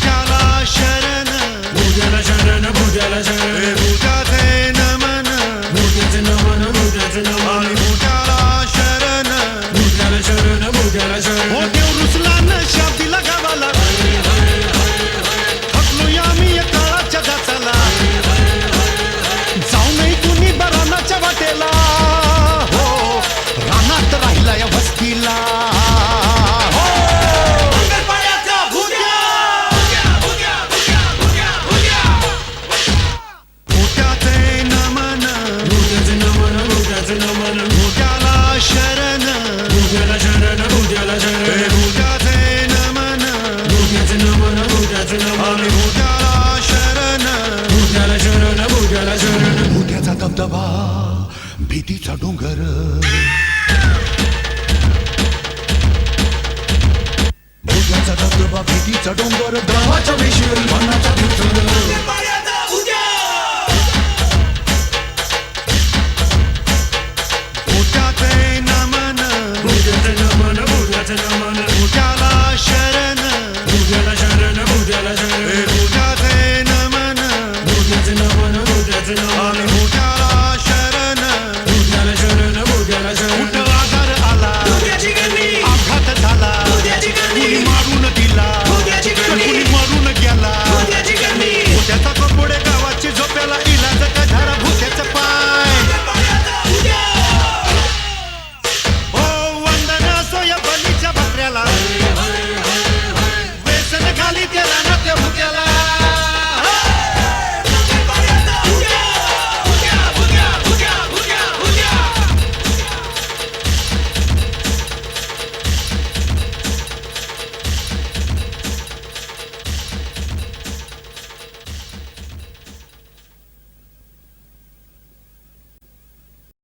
भुजाला शरण भुजाला शरण भुजाला शरण भुजाचे नमन भुजाचे नमन भुजाचे नमन आणि भुजाला शरण भुजाला शरण भुजाला शरण हो देव रुसला न शाप दिला गावाला थकलोय आम्ही या काळाच्या दाचाला जाऊ नाही तुम्ही बरानाच्या वाटेला हो रानात राहिला या वस्तीला भुजाला शरण भुजाला शरण भुजाला शरण भुजाचे नमन भुजाचे नमन भुजाचे नमन आणि भुजाला शरण भुजाला शरण भुजाला शरण भुजाचा दबदबा भीतीचा डोंगर भुजाचा दबदबा भीतीचा डोंगर गावाच्या वेशीवर मनाचा